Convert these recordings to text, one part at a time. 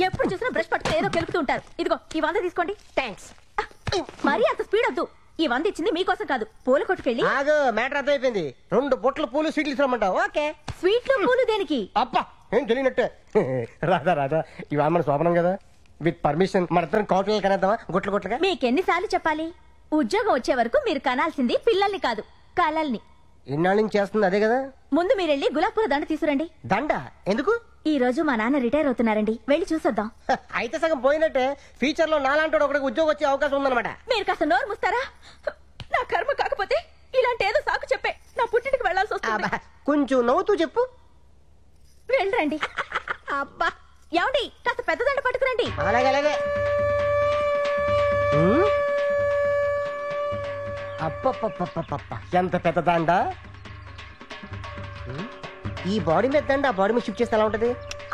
ఎప్పుడు చూసినా బ్రష్ పట్టుకుని ఏదో కెలుపుతూ ఉంటారు. ఇదిగో ఈ 100 తీసుకోండి. థ్యాంక్స్. మరీ అంత స్పీడ్ వద్దు. ఈ 100 ఇచ్చింది మీకోసం కాదు, పూల కొట్టుకెళ్ళి. మ్యాటర్ అర్థమైపోయింది. 2 బొట్లు పూలు స్వీట్లు ఇస్తామంటావు. ఓకే. స్వీట్లు పూలు దేనికి? అబ్బా ఏం తెలియనట్టే. రాదా ఇవాళ మన శోభనం కదా, విత్ పర్మిషన్ మన ఇద్దరం కాటలు కనేద్దామా గుట్లు గుట్లుగా? మీకెన్నిసార్లు చెప్పాలి? ఉద్యోగం వచ్చే వరకు మీరు కనాల్సింది పిల్లల్ని కాదు, కలల్ని. ఇన్నాళ్ళ నుంచి చేస్తుంది అదే కదా. ముందు మీరెళ్ళి గులాబ్ పూల దండ తీసుకురండి. దండ ఎందుకు? ఈ రోజు మా నాన్న రిటైర్ అవుతున్నారండి, వెళ్ళి చూసొద్దాం. అయితే సగం పోయినట్టే. ఫ్యూచర్ లో నాలాంటి ఒకటికి ఉద్యోగం వచ్చే అవకాశం ఉందన్నమాట. మీరు కాస్త నోరు మూస్తారా? నా కర్మ కాకపోతే ఇలాంటి ఏదో సాకు చెప్పే నా పుట్టింటికి వెళ్లాల్సి వస్తుంది. కొంచెం నవ్వుతూ చెప్పు. రండి. అబ్బా ఏమండి, కాస్త పెద్ద దండ పట్టుకురండి. అలాగే అలాగే. అప్పప్ప ఎంత పెద్ద దండ. ఈ బాడీ మీద దండ ఆ బాడీ మీద షిఫ్ట్ చేస్తే ఎలా ఉంటది?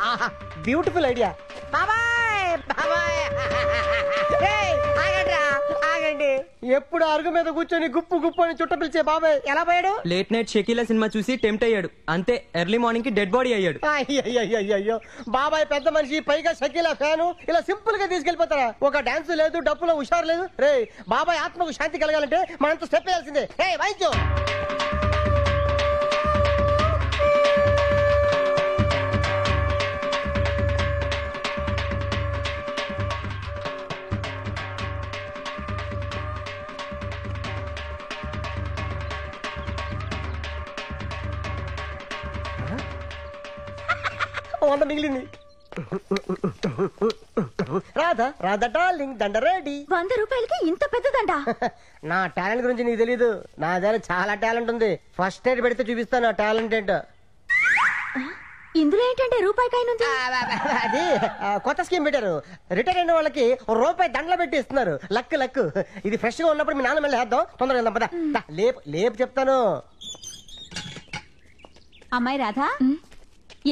ఆహా బ్యూటిఫుల్ ఐడియా. ఆగండి. ఎప్పుడు అరుగు మీద కూర్చొని గుప్పు గుప్పు అని చుట్ట పిలిచే బాబాయ్ ఎలా పోయాడు? లేట్ నైట్ షకీలా సినిమా చూసి టెంప్ట్ అయ్యాడు అంతే. ఎర్లీ మార్నింగ్ కి డెడ్ బాడీ అయ్యాడు. అయ్యో బాబాయ్ పెద్ద మనిషి, పైగా షకీలా ఫ్యాను, ఇలా సింపుల్ గా తీసుకెళ్లిపోతారా? ఒక డాన్స్ లేదు, డప్పులో హుషారు లేదు. రే బాబాయ్ ఆత్మకు శాంతి కలగాలంటే మనంతా స్టెప్ వేయాల్సిందే. రే వాయించు. వంద మిగిలింది. రాధా డార్లింగ్ దండ రెడీ. 100 రూపాయలకి ఇంత పెద్ద దండ? నా టాలెంట్ గురించి నీకు తెలీదు. నా దగ్గర చాలా టాలెంట్ ఉంది. ఫస్ట్ ఎయిడ్ పెడితే చూపిస్తాను నా టాలెంట్ ఏంటో. ఇందులో ఏంటంటే రూపాయికాయనుంది. అది కొత్త స్కీమ్ పెట్టారు. రిటైర్ అయిన వాళ్ళకి రూపాయి దండలు పెట్టి ఇస్తున్నారు. లక్. ఇది ఫ్రెష్ గా ఉన్నప్పుడు మీ నాన్న మళ్ళీ వేద్దాం. తొందరగా పద. లేపు చెప్తాను. అమ్మాయి రాధా,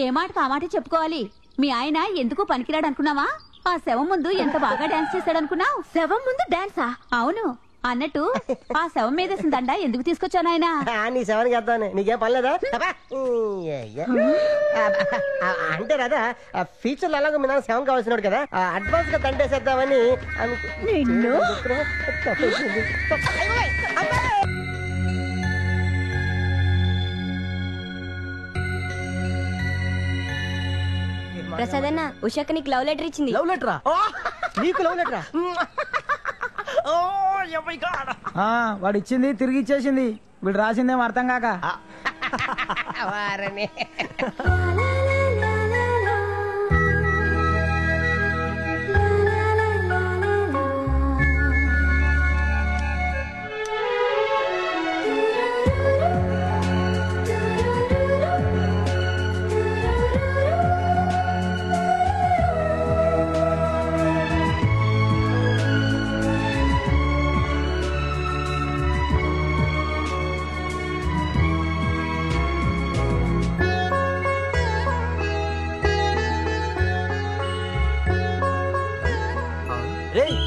ఏ మాటకు ఆ మాట చెప్పుకోవాలి. మీ ఆయన ఎందుకు పనికిరాడు అనుకున్నావా? ఆ శవం ముందు ఎంత బాగా డాన్స్ చేశాడు అనుకున్నావు. శవం ముందు డాన్సా? అవును. అన్నట్టు ఆ శవం మీద దండ ఎందుకు తీసుకొచ్చాను ఆయన? నీ శవానికి వేద్దామని. నీకేం పర్లేదా? అంటే రాదా ఫ్యూచర్ లో అలాగే మీ నాన్న శవం కావాల్సినాడు కదా, అడ్వాన్స్ గా దండేసేద్దామని నిన్ను ప్రసాద్ అన్న, ఉషాక నీకు లవ్ లెటర్ ఇచ్చింది. లవ్ లెటరా? నీకు లవ్ లెటరా? వాడు ఇచ్చింది తిరిగి ఇచ్చేసింది. వీడు రాసిందేమో అర్థం కాక.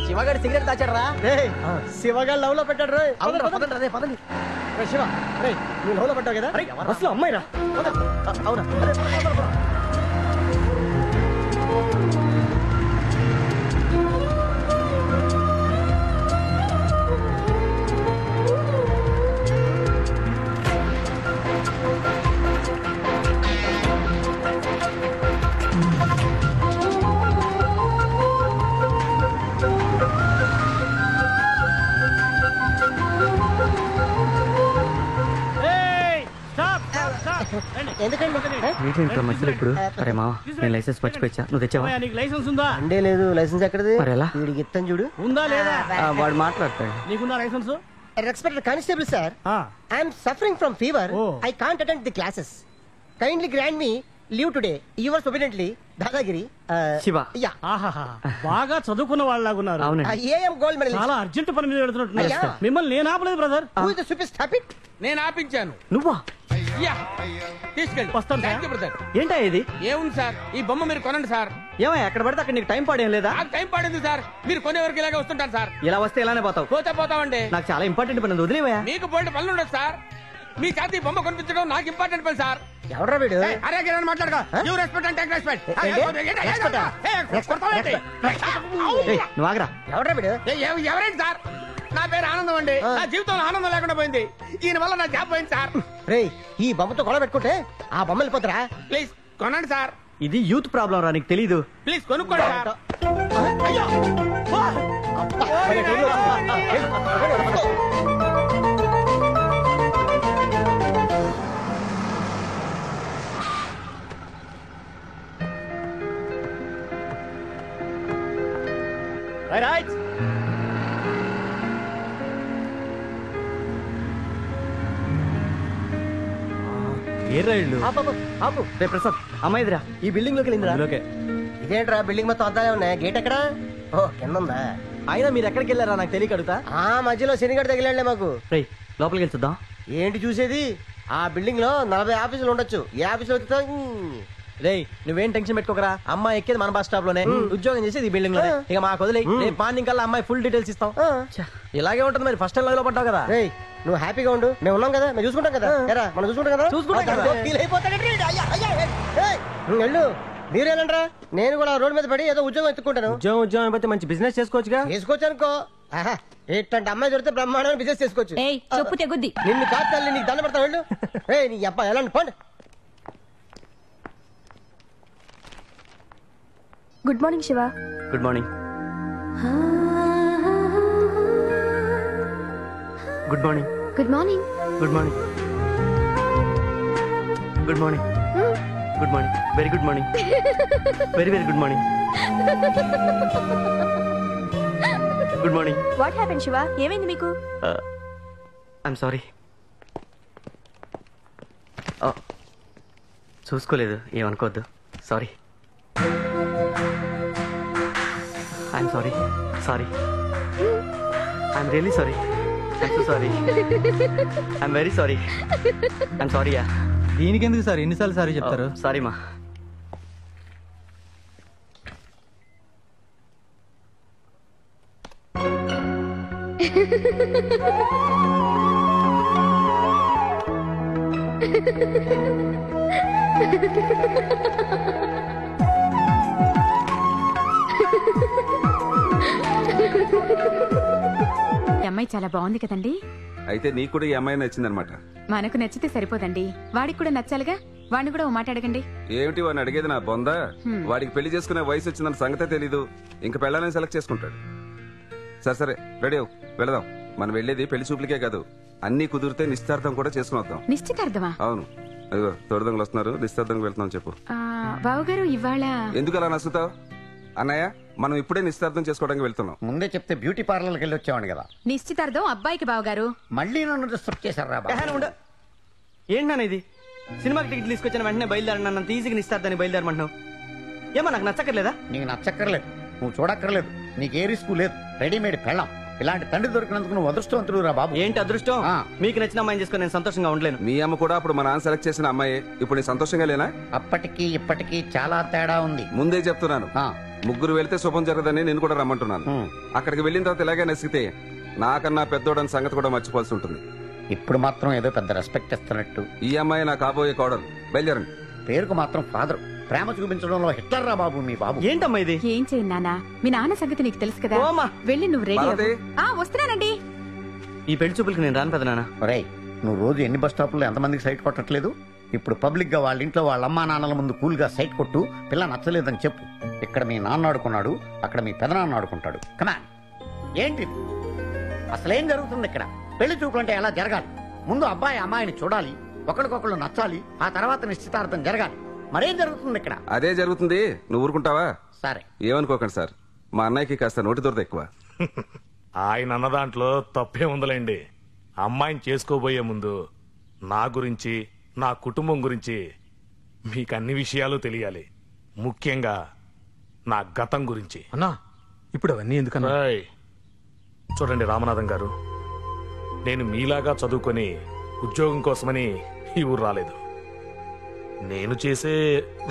శివగాడు సిగరెట్ దాచాడు రా. శివగాడు లవ్ లో పెట్టాడు. పదండి. శివ రే నువ్వు లవ్ లో పెట్టావు కదా, అసలు అమ్మాయి రా. అవునా? ఇప్పుడు అరే మా నేను లైసెన్స్ మర్చిపోయా. నువ్వు తెచ్చావా? లైసెన్స్ ఉందా? అంటే లేదు. లైసెన్స్ ఎక్కడది? వీడికి ఇస్తాను చూడు. ఉందా లేదా? వాడు మాట్లాడతాడు. నీకుందా licence? Respected constable sir, I'm suffering from fever. I can't attend the classes. Kindly grant me leave today. Yours obediently Dadagiri Shiva. బాగా చదువుకున్న వాళ్ళలాగున్నారు. A M gold medal. చాలా అర్జెంట్ పని మీద వెళ్తున్నట్టు. మిమ్మల్ని నేను ఆపలేదు బ్రదర్. నేను ఆపించాను. నువ్వా? తీసుకెళ్ళి వస్తాను. ఏంటా ఇది? ఏముంది సార్, ఈ బొమ్మ మీరు కొనండి సార్. ఏమయ్య ఎక్కడ పడితే అక్కడ నీకు టైం పాడేం లేదా? నాకు టైం పాడింది సార్. మీరు కొనే వరకు ఇలాగే వస్తుంటాను సార్. ఇలా వస్తే ఇలానే పోతావు. పోతామండి. నాకు చాలా ఇంపార్టెంట్ పని ఉంది, వదిలేవయ్యా. మీకు పోటీ పనులు ఉండదు సార్. మీ చేతి బొమ్మ కొనిపించడం నాకు ఇంపార్టెంట్ పని సార్. ఎవడ్రా వీడు? అరే గిరణ్ మాట్లాడుకో. You respect and take respect. నువ్వు ఆగరా. ఎవడ్రా వీడు? ఎవరేంటి సార్? నా పేరు ఆనందం అండి. నా జీవితంలో ఆనందం లేకుండా పోయింది. ఈయన వల్ల నా జాబ్ పోయింది సార్. రేయ్, ఈ బొమ్మతో గొడవ పెట్టుకుంటే ఆ బొమ్మ వెళ్ళిపోతారా? ప్లీజ్ కొనండి సార్. ఇది యూత్ ప్రాబ్లం రా, నీకు తెలీదు. ప్లీజ్ కొనుక్కోండి సార్. అయ్యో ఏ రైళ్ళు? ఆపు. రే ప్రసాద్, అమ్మాయిదిరా. ఈ బిల్డింగ్ లోకి వెళ్ళిందిరా. అందులోకే. ఇదేంట్రా బిల్డింగ్ మొత్తం అద్దాలే ఉన్నాయి, గేట్ ఎక్కడా? ఓ, కింద ఉందా? అయినా మీరు ఎక్కడికి వెళ్ళారా నాకు తెలియక అడుగుతా. ఆ మధ్యలో శనిగడ తగిలండి మాకు. రే లోపలికి వెళ్ళి చూద్దాం. ఏంటి చూసేది? ఆ బిల్డింగ్ లో 40 ఆఫీసులు ఉండొచ్చు. ఏ ఆఫీసులో రే నువ్వేం టెన్షన్ పెట్టుకోకరా. అమ్మాయి ఎక్కేది మన బస్ స్టాప్ లోనే, ఉద్యోగం చేసేది ఈ బిల్డింగ్ లోనే. ఇక మాకు వదిలే, రేపు మార్నింగ్ కల్లా అమ్మాయి ఫుల్ డీటెయిల్స్ ఇస్తాం. ఇలాగే ఉంటుంది మరి. ఫస్ట్ టైం లో పడ్డావు కదా. రేయ్, నువ్వు హ్యాపీగా ఉండు, మేము ఉన్నాం కదా, మేము చూసుకుంటాం కదా. ఎరా, మనం చూసుకుంటాం కదా. వెళ్ళు. మీరు వెళ్ళండిరా, నేను కూడా రోడ్ మీద పడి ఏదో ఉద్యోగం ఎత్తుకుంటాను. ఉద్యోగం అయిపోతే మంచి బిజినెస్ చేసుకోవచ్చుగా. చేసుకోవచ్చు అనుకో. ఏంటంటే అమ్మాయి దొరికితే బ్రహ్మాండమైన బిజినెస్ చేసుకోవచ్చు. ఏయ్ చెప్పు తెగుద్ది. నిన్ను కాదు తల్లి, నీకు దండ పెడతాను. వెళ్ళు. నీ అబ్బాయి ఎలా పోండి. Good morning Shiva. Good morning. Good morning. Good morning. Good morning. Good morning. Good morning. Very good morning. Very very good morning. Good morning. What happen Shiva? ఏమైంది మీకు? I'm sorry. చూసుకోలేదు, ఏమనుకోవద్దు. Sorry. I'm sorry. Sorry. I'm really sorry. I'm so sorry. I'm very sorry. I'm sorry. Yeah. దీనికి ఎందుకు sir ఎన్నిసార్లు sorry చెప్తారు? Sorry మా. అమ్మాయి చాలా బాగుంది కదండి. అయితే నీకు కూడా ఈ అమ్మాయి నచ్చిందనమాట. మనకు నచ్చితే సరిపోదండి, వాడికి కూడా నచ్చాలిగా. వాడిని కూడా ఓ మాట అడగండి. ఏమిటి వాడిని అడిగేది? నా బొందా. వాడికి పెళ్లి చేసుకునే వయసు వచ్చిందని సంగతే తెలీదు. ఇంక పెళ్ళాలని సెలెక్ట్ చేసుకుంటాడు. సరే సరే, రెడీ అవు, వెళదాం. మనం వెళ్ళేది పెళ్లి చూపులకే కాదు, అన్ని కుదిరితే నిశ్చితార్థం కూడా చేసుకుని వద్దాం. నిశ్చితార్థమా? అవును. అదిగో తొడదంగులు వస్తున్నారు, నిశ్చితార్థంకి వెళ్తున్నాం. చెప్పు బావగారు. ఇవాళ ఎందుకు అలా నచ్చుతావు? అన్నయ్య, మనం ఇప్పుడే నిశ్చితార్థం చేసుకోవడానికి వెళ్తున్నాం. ముందే చెప్తే బ్యూటీ పార్లర్కి వెళ్ళి వచ్చేవాడు కదా. నిశ్చితార్థం అబ్బాయికి బావగారు. మళ్ళీ నన్ను డిస్టర్బ్ చేశారా? ఏంటన్నా ఇది? సినిమాకి టికెట్ తీసుకొచ్చిన వెంటనే బయలుదేరనంత ఈజీగా నిస్తారని బయలుదేరమంటున్నావు. ఏమో నాకు నచ్చక్కర్లేదా? నీకు నచ్చక్కర్లేదు, నువ్వు చూడక్కర్లేదు, నీకు ఏ రిస్క్ లేదు. రెడీమేడ్ పెళ్ళాం. ఇలాంటి తండ్రి దొరికినందుకు నువ్వు అదృష్టవంతుడు రా బాబు. ఏంటి అదృష్టం? మీకు నచ్చిన అమ్మాయిని చేసుకుని నేను సంతోషంగా ఉండలేను. మీ అమ్మ కూడా అప్పుడు మా నాన్న సెలెక్ట్ చేసిన అమ్మాయి. ఇప్పుడు నేను సంతోషంగా లేనా? అప్పటికి ఇప్పటికీ చాలా తేడా ఉంది. ముందే చెప్తున్నాను, ముగ్గురు వెళ్తే శుభం జరగదని నేను కూడా రమ్మంటున్నాను. అక్కడికి వెళ్ళిన తర్వాత ఇలాగే నసిగితే నాకన్నా పెద్దోడని సంగతి కూడా మర్చిపోవాల్సి ఉంటుంది. ఇప్పుడు మాత్రం ఏదో పెద్ద రెస్పెక్ట్ ఇస్తున్నట్టు. ఈ అమ్మాయి నా కాబోయే కోడలు. బయలుదేరండి. పేరుకు మాత్రం ఫాదర్, ప్రేమ చూపించడంలో హిట్లర్ రా బాబు మీ బాబు. ఏంటమ్మా ఇది? ఏం చేయండి నాన్న, మీ నాన్న సంగతి నీకు తెలుసు కదా. వెళ్ళి నువ్వు రెడీ అవ్వు. వస్తున్నానండి. ఈ పెళ్లి చూపులకి నేను రాను పెద్ద నాన్న. ఒరేయ్, నువ్వు రోజు ఎన్ని బస్ స్టాప్లో ఎంతమందికి సైట్ కొట్టట్లేదు? ఇప్పుడు పబ్లిక్ గా వాళ్ళ ఇంట్లో వాళ్ళ అమ్మా నాన్నల ముందు కూల్ గా సైట్ కొట్టు. పిల్ల నచ్చలేదని చెప్పు. ఇక్కడ మీ నాన్న ఆడుకున్నాడు, అక్కడ మీ పెదనాన్న ఆడుకుంటాడు. కమాన్. ఏంటి అసలేం జరుగుతుంది ఇక్కడ? పెళ్లి చూపులంటే ఎలా జరగాలి? ముందు అబ్బాయి అమ్మాయిని చూడాలి, ఒకరికొకళ్ళు నచ్చాలి, ఆ తర్వాత నిశ్చితార్థం జరగాలి. మరేం జరుగుతుంది ఇక్కడ? అదే జరుగుతుంది. నువ్వు ఊరుకుంటావా? సరే, ఏమనుకోకండి సార్, మా అన్నయ్యకి కాస్త నోటి దొరద ఎక్కువ. ఆయన అన్న దాంట్లో తప్పే ఉందలేండి. అమ్మాయిని చేసుకోబోయే ముందు నా గురించి, నా కుటుంబం గురించి మీకు అన్ని విషయాలు తెలియాలి. ముఖ్యంగా నా గతం గురించి. అన్నా ఇప్పుడు అవన్నీ ఎందుకన్నా? చూడండి రామనాథం గారు, నేను మీలాగా చదువుకొని ఉద్యోగం కోసమని ఈ ఊరు రాలేదు. నేను చేసే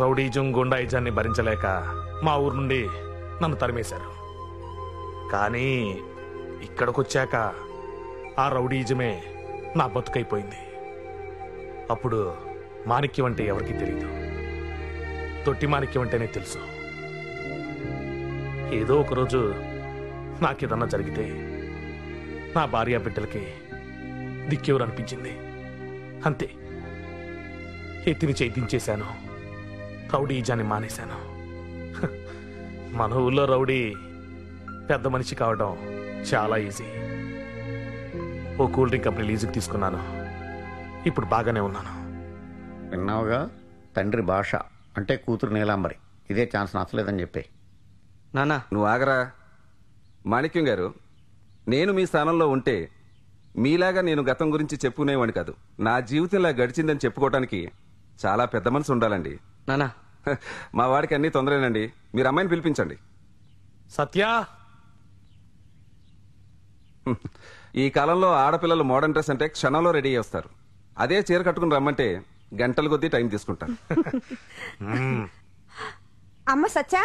రౌడీజం గుండాయిజాన్ని భరించలేక మా ఊరు నుండి నన్ను తరిమేశారు. కానీ ఇక్కడికొచ్చాక ఆ రౌడీజమే నా బతుకైపోయింది. అప్పుడు మాణిక్యం అంటే ఎవరికీ తెలియదు. తొట్టి మాణిక్యం అంటేనే తెలుసు. ఏదో ఒకరోజు నాకేదన్నా జరిగితే నా భార్య బిడ్డలకి దిక్కెవరు అనిపించింది. అంతే, ఎత్తిని చేయించేశాను. రౌడీజాన్ని మానేశాను. మన ఊళ్ళో రౌడీ పెద్ద మనిషి కావడం చాలా ఈజీ. ఓ కూల్ డ్రింక్ కంపెనీ లీజుకి తీసుకున్నాను. ఇప్పుడు బాగానే ఉన్నాను. విన్నావుగా, తండ్రి భాష అంటే కూతురు నీలాంబరి. ఇదే ఛాన్స్ నచ్చలేదని చెప్పి. నానా నువ్వు ఆగరా. మాణిక్యం గారు, నేను మీ స్థానంలో ఉంటే మీలాగా నేను గతం గురించి చెప్పుకునేవాడిని కాదు. నా జీవితం ఇలా గడిచిందని చెప్పుకోవడానికి చాలా పెద్ద మనసు ఉండాలండి. నానా మా వాడికి అన్ని తొందరేనండి. మీరు అమ్మాయిని పిలిపించండి. సత్య, ఈ కాలంలో ఆడపిల్లలు మోడర్న్ డ్రెస్ అంటే క్షణంలో రెడీ చేస్తారు. అదే చీర కట్టుకుని రమ్మంటే గంటల కొద్దీ టైం తీసుకుంటారు. అమ్మ సచ్చా,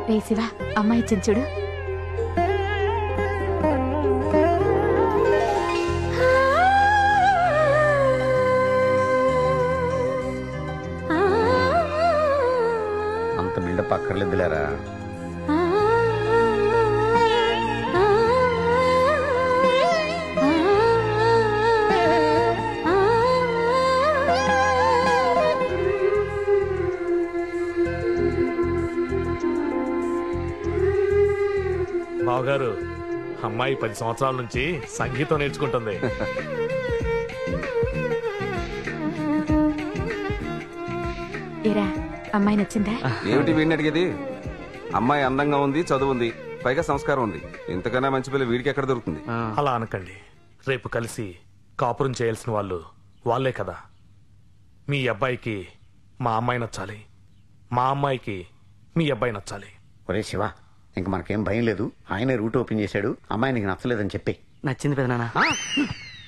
రే శివ, అమ్మాయి ఇచ్చింది చూడు. అంత బిల్డప్ అక్కర్లేదులేరా. బావగారు, అమ్మాయి 10 సంవత్సరాల నుంచి సంగీతం నేర్చుకుంటుంది. ఏరా, అమ్మాయి నచ్చిందా? ఏమిటి వీడిని అడిగేది? అమ్మాయి అందంగా ఉంది, చదువుంది, పైగా సంస్కారం ఉంది. ఇంతకన్నా మంచి పిల్ల వీడికి ఎక్కడ దొరుకుతుంది? అలా అనకండి. రేపు కలిసి కాపురం చేయాల్సిన వాళ్ళు వాళ్ళే కదా. మీ అబ్బాయికి మా అమ్మాయి నచ్చాలి, మా అమ్మాయికి మీ అబ్బాయి నచ్చాలి. ఒరే శివ, ఇంక మనకేం భయం లేదు. ఆయనే రూట్ ఓపెన్ చేశాడు. అమ్మాయి నీకు నచ్చలేదని చెప్పి. నచ్చింది పెదనాన్న.